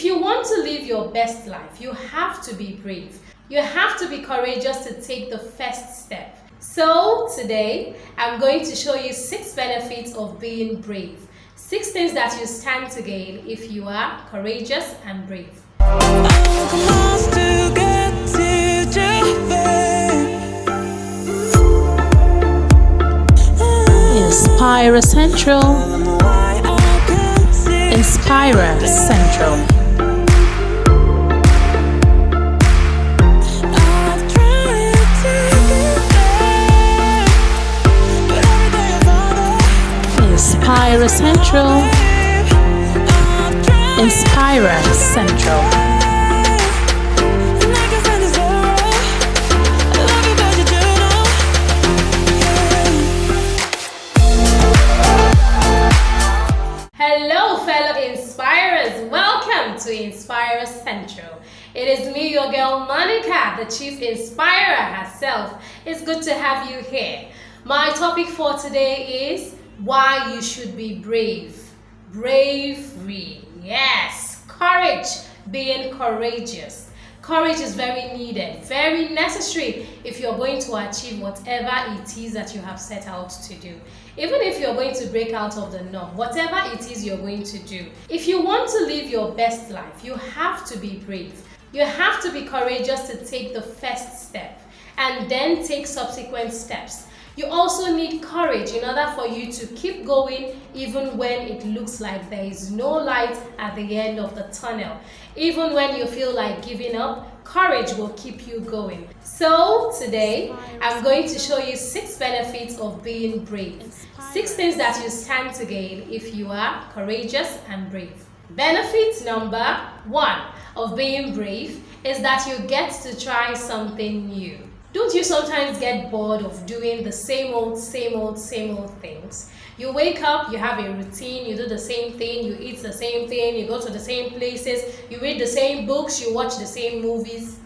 If you want to live your best life, you have to be brave. You have to be courageous to take the first step. So today, I'm going to show you 6 benefits of being brave. 6 things that you stand to gain if you are courageous and brave. Inspire Central. Inspire Central. Inspire Central. Inspire Central. Hello fellow inspirers, welcome to Inspire Central. It is me, your girl Monica, the chief inspirer herself. It's good to have you here. My topic for today is why you should be brave. Bravery, yes, courage, being courageous. Courage is very needed, very necessary if you're going to achieve whatever it is that you have set out to do. Even if you're going to break out of the norm, whatever it is you're going to do. If you want to live your best life, you have to be brave. You have to be courageous to take the first step and then take subsequent steps. You also need courage in order for you to keep going even when it looks like there is no light at the end of the tunnel. Even when you feel like giving up, courage will keep you going. So today, I'm going to show you 6 benefits of being brave. 6 things that you stand to gain if you are courageous and brave. Benefit number 1 of being brave is that you get to try something new. Don't you sometimes get bored of doing the same old things? You wake up, you have a routine, you do the same thing, you eat the same thing, you go to the same places, you read the same books, you watch the same movies.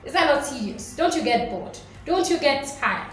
Is that not tedious? Don't you get bored? Don't you get tired?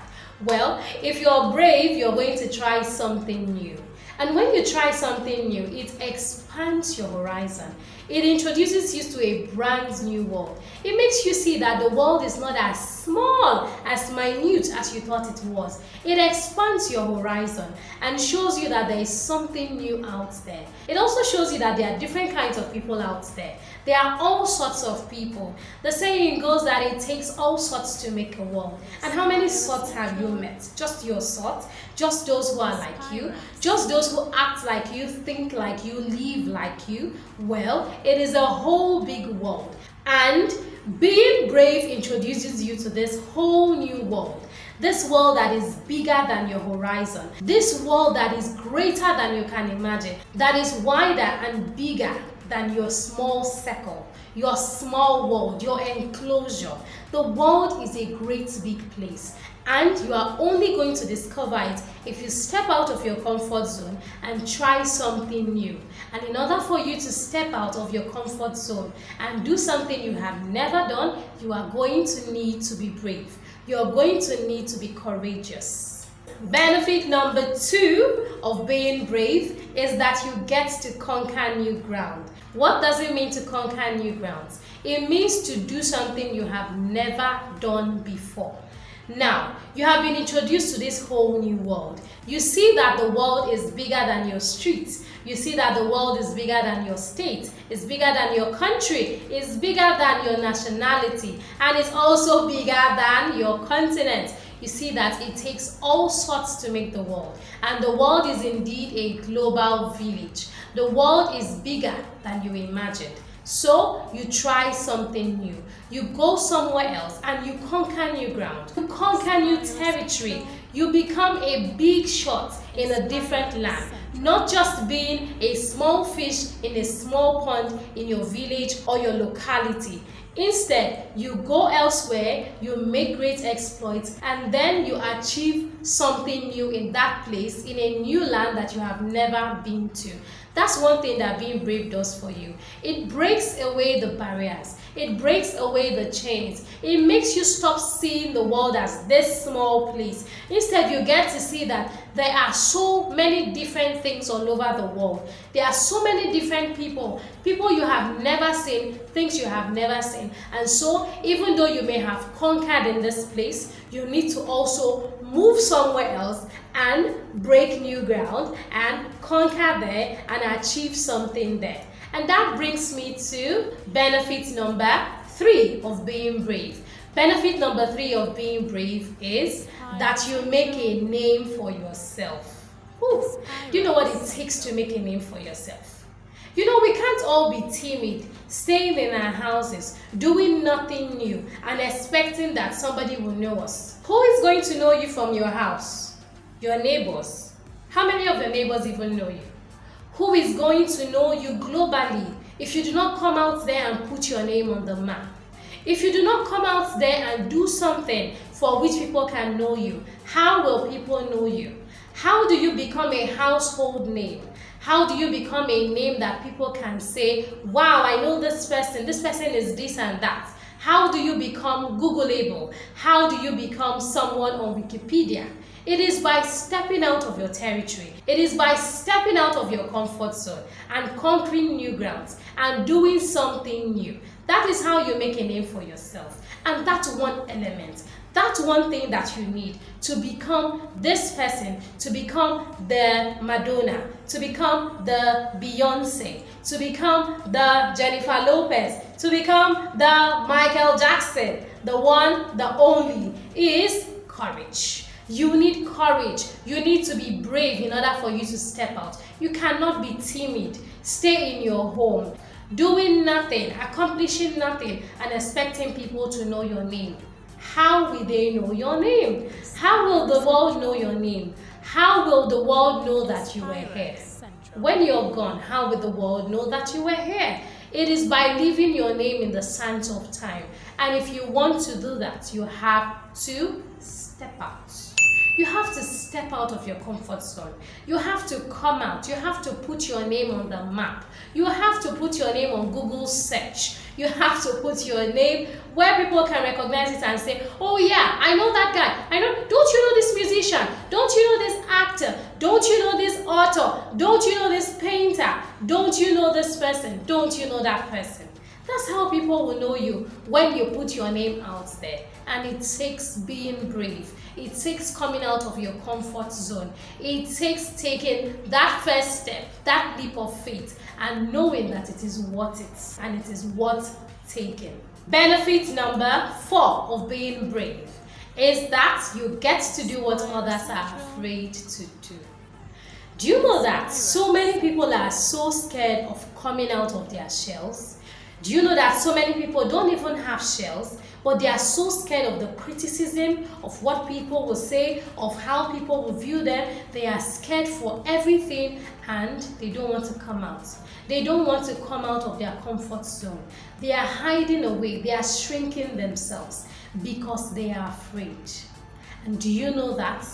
Well, if you're brave, you're going to try something new. And when you try something new, it expands your horizon. It introduces you to a brand new world. It makes you see that the world is not as small, as minute as you thought it was. It expands your horizon and shows you that there is something new out there. It also shows you that there are different kinds of people out there. There are all sorts of people. The saying goes that it takes all sorts to make a world. And how many sorts have you met? Just your sort? Just those who are like you? Just those who act like you, think like you, live like you? Well, it is a whole big world. And being brave introduces you to this whole new world. This world that is bigger than your horizon. This world that is greater than you can imagine. That is wider and bigger than your small circle, your small world, your enclosure. The world is a great big place, and you are only going to discover it if you step out of your comfort zone and try something new. And in order for you to step out of your comfort zone and do something you have never done, you are going to need to be brave. You're going to need to be courageous. Benefit number 2 of being brave is that you get to conquer new ground. What does it mean to conquer new grounds? It means to do something you have never done before. Now, you have been introduced to this whole new world. You see that the world is bigger than your streets. You see that the world is bigger than your state. It's bigger than your country. It's bigger than your nationality. And it's also bigger than your continent. You see that it takes all sorts to make the world. And the world is indeed a global village. The world is bigger than you imagined. So you try something new. You go somewhere else and you conquer new ground. You conquer new territory. You become a big shot in a different land. Not just being a small fish in a small pond in your village or your locality. Instead, you go elsewhere, you make great exploits, and then you achieve something new in that place, in a new land that you have never been to. That's one thing that being brave does for you. It breaks away the barriers. It breaks away the chains. It makes you stop seeing the world as this small place. Instead, you get to see that there are so many different things all over the world. There are so many different people you have never seen, things you have never seen. And so, even though you may have conquered in this place, you need to also move somewhere else and break new ground and conquer there and achieve something there. And that brings me to benefit number 3 of being brave. Benefit number 3 of being brave is that you make a name for yourself. Ooh, do you know what it takes to make a name for yourself? You know, we can't all be timid, staying in our houses, doing nothing new, and expecting that somebody will know us. Who is going to know you from your house? Your neighbors. How many of your neighbors even know you? Who is going to know you globally if you do not come out there and put your name on the map? If you do not come out there and do something for which people can know you, how will people know you? How do you become a household name? How do you become a name that people can say, wow, I know this person is this and that? How do you become Googleable? How do you become someone on Wikipedia? It is by stepping out of your territory. It is by stepping out of your comfort zone and conquering new grounds and doing something new. That is how you make a name for yourself. And that's one element. That's one thing that you need to become this person, to become the Madonna, to become the Beyonce, to become the Jennifer Lopez, to become the Michael Jackson. The one, the only is courage. You need courage. You need to be brave in order for you to step out. You cannot be timid. Stay in your home, doing nothing, accomplishing nothing, and expecting people to know your name. How will they know your name? How will the world know your name? How will the world know that you were here? When you're gone, how will the world know that you were here? It is by leaving your name in the sands of time. And if you want to do that, you have to step out. You have to step out of your comfort zone. You have to come out. You have to put your name on the map. You have to put your name on Google search. You have to put your name where people can recognize it and say, oh yeah, I know that guy. I know. Don't you know this musician? Don't you know this actor? Don't you know this author? Don't you know this painter? Don't you know this person? Don't you know that person? That's how people will know you, when you put your name out there. And it takes being brave. It takes coming out of your comfort zone. It takes taking that first step, that leap of faith, and knowing that it is worth it and it is worth taking. Benefit number 4 of being brave is that you get to do what others are afraid to do. Do you know that so many people are so scared of coming out of their shells? Do you know that so many people don't even have shells, but they are so scared of the criticism, of what people will say, of how people will view them? They are scared for everything and they don't want to come out. They don't want to come out of their comfort zone. They are hiding away. They are shrinking themselves because they are afraid. And do you know that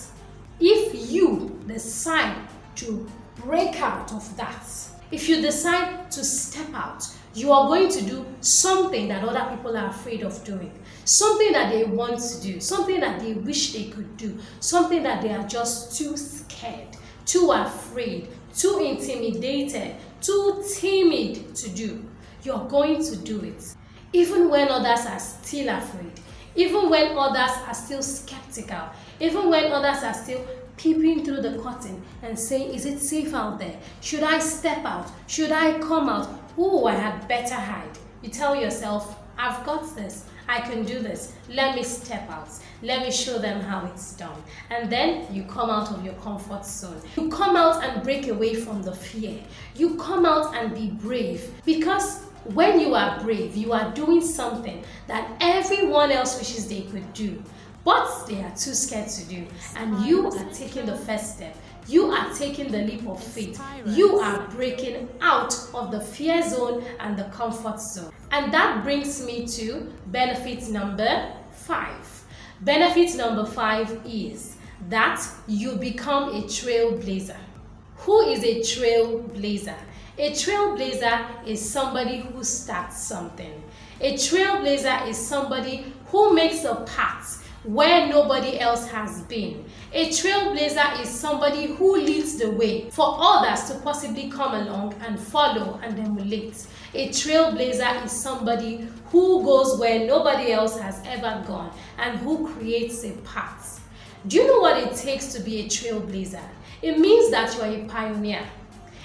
if you decide to break out of that, if you decide to step out, you are going to do something that other people are afraid of doing, something that they want to do, something that they wish they could do, something that they are just too scared, too afraid, too intimidated, too timid to do. You're going to do it. Even when others are still afraid, even when others are still skeptical, even when others are still peeping through the curtain and saying, is it safe out there? Should I step out? Should I come out? Oh, I had better hide. You tell yourself, I've got this. I can do this. Let me step out. Let me show them how it's done. And then you come out of your comfort zone. You come out and break away from the fear. You come out and be brave. Because when you are brave, you are doing something that everyone else wishes they could do, but they are too scared to do. And you are taking the first step. You are taking the leap of faith. You are breaking out of the fear zone and the comfort zone. And that brings me to benefit number 5. Benefit number 5 is that you become a trailblazer. Who is a trailblazer? A trailblazer is somebody who starts something. A trailblazer is somebody who makes a path where nobody else has been. A trailblazer is somebody who leads the way for others to possibly come along and follow and emulate. A trailblazer is somebody who goes where nobody else has ever gone and who creates a path. Do you know what it takes to be a trailblazer? It means that you are a pioneer.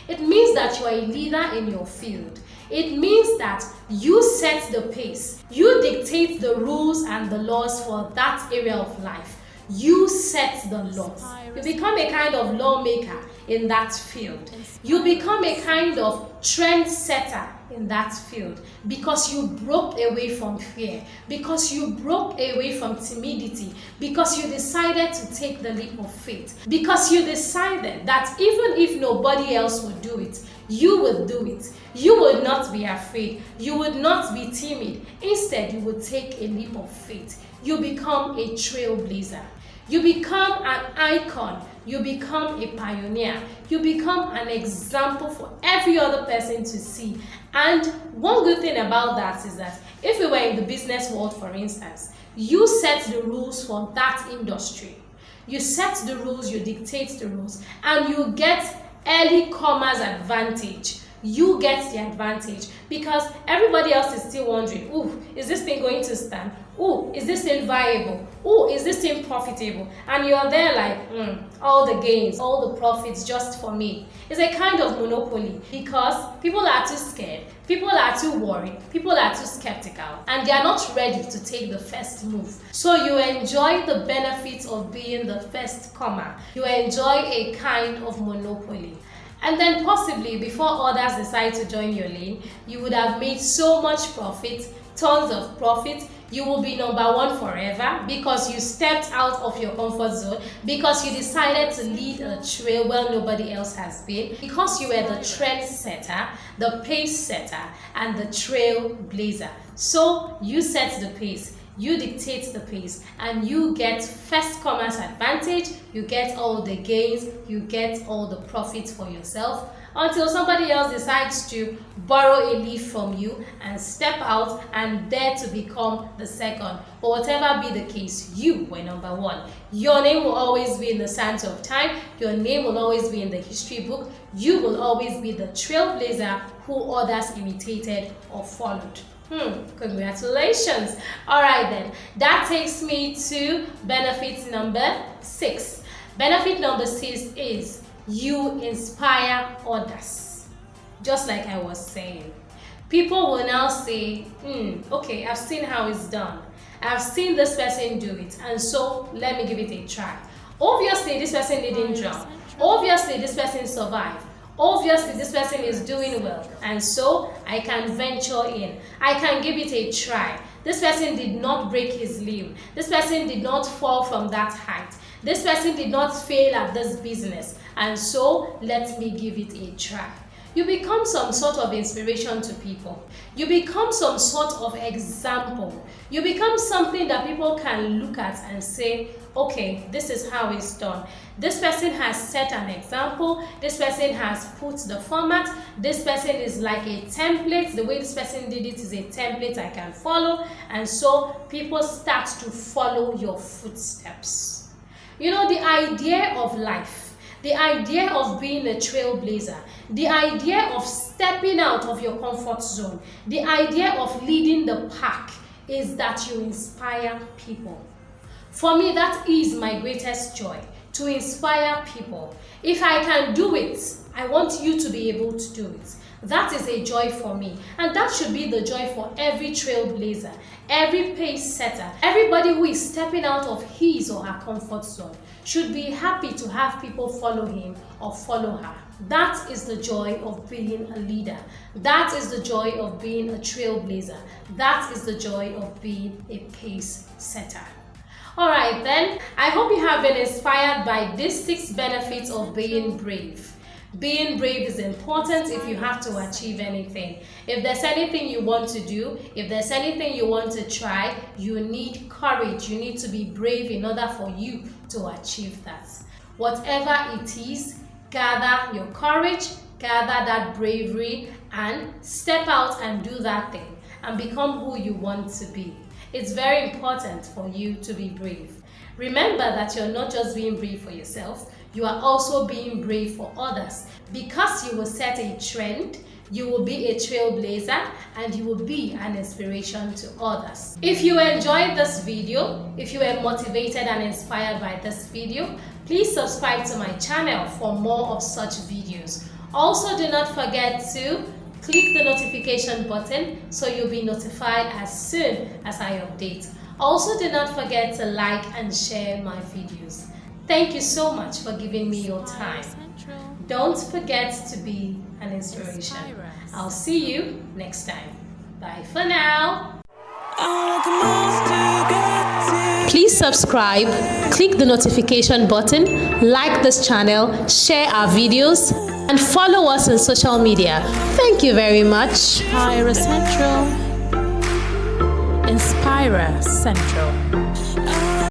It means that you are a leader in your field. It means that you set the pace. You dictate the rules and the laws for that area of life. You set the laws. You become a kind of lawmaker in that field. You become a kind of trendsetter in that field because you broke away from fear, because you broke away from timidity, because you decided to take the leap of faith, because you decided that even if nobody else would do it, you would do it. You would not be afraid. You would not be timid. Instead, you would take a leap of faith. You become a trailblazer. You become an icon. You become a pioneer. You become an example for every other person to see. And one good thing about that is that if we were in the business world, for instance, you set the rules for that industry. You set the rules, you dictate the rules, and you get early comers advantage. You get the advantage because everybody else is still wondering, ooh, is this thing going to stand? Ooh, is this thing viable? Ooh, is this thing profitable? And you're there like, all the gains, all the profits just for me. It's a kind of monopoly because people are too scared, people are too worried, people are too skeptical, and they are not ready to take the first move. So you enjoy the benefits of being the first comer. You enjoy a kind of monopoly. And then possibly before others decide to join your lane, you would have made so much profit, tons of profit. You will be number one forever because you stepped out of your comfort zone, because you decided to lead a trail where nobody else has been, because you were the trend setter, the pace setter, and the trailblazer. So you set the pace. You dictate the pace and you get first comers advantage, you get all the gains, you get all the profits for yourself until somebody else decides to borrow a leaf from you and step out and dare to become the second. But whatever be the case, you were number one. Your name will always be in the sands of time. Your name will always be in the history book. You will always be the trailblazer who others imitated or followed. Congratulations. All right then, that takes me to benefit number 6. Benefit number 6 is you inspire others. Just like I was saying, people will now say, okay, I've seen how it's done. I've seen this person do it, and so let me give it a try. Obviously, this person didn't drown. Obviously, this person survived. Obviously, this person is doing well, and so I can venture in. I can give it a try. This person did not break his limb. This person did not fall from that height. This person did not fail at this business, and so let me give it a try. You become some sort of inspiration to people. You become some sort of example. You become something that people can look at and say, okay, this is how it's done. This person has set an example. This person has put the format. This person is like a template. The way this person did it is a template I can follow. And so people start to follow your footsteps. You know, the idea of life, the idea of being a trailblazer, the idea of stepping out of your comfort zone, the idea of leading the pack is that you inspire people. For me, that is my greatest joy, to inspire people. If I can do it, I want you to be able to do it. That is a joy for me, and that should be the joy for every trailblazer, every pace setter, everybody who is stepping out of his or her comfort zone should be happy to have people follow him or follow her. That is the joy of being a leader. That is the joy of being a trailblazer. That is the joy of being a pace setter. Alright then, I hope you have been inspired by these 6 benefits of being brave. Being brave is important if you have to achieve anything. If there's anything you want to do, if there's anything you want to try, you need courage. You need to be brave in order for you to achieve that. Whatever it is, gather your courage, gather that bravery and step out and do that thing and become who you want to be. It's very important for you to be brave. Remember that you're not just being brave for yourself, you are also being brave for others, because you will set a trend, you will be a trailblazer, and you will be an inspiration to others. If you enjoyed this video, if you were motivated and inspired by this video, please subscribe to my channel for more of such videos. Also, do not forget to click the notification button so you'll be notified as soon as I update. Also, do not forget to like and share my videos. Thank you so much for giving me your time. Don't forget to be an inspiration. I'll see you next time. Bye for now. Please subscribe, click the notification button, like this channel, share our videos, and follow us on social media. Thank you very much. Inspira Central. Inspira Central.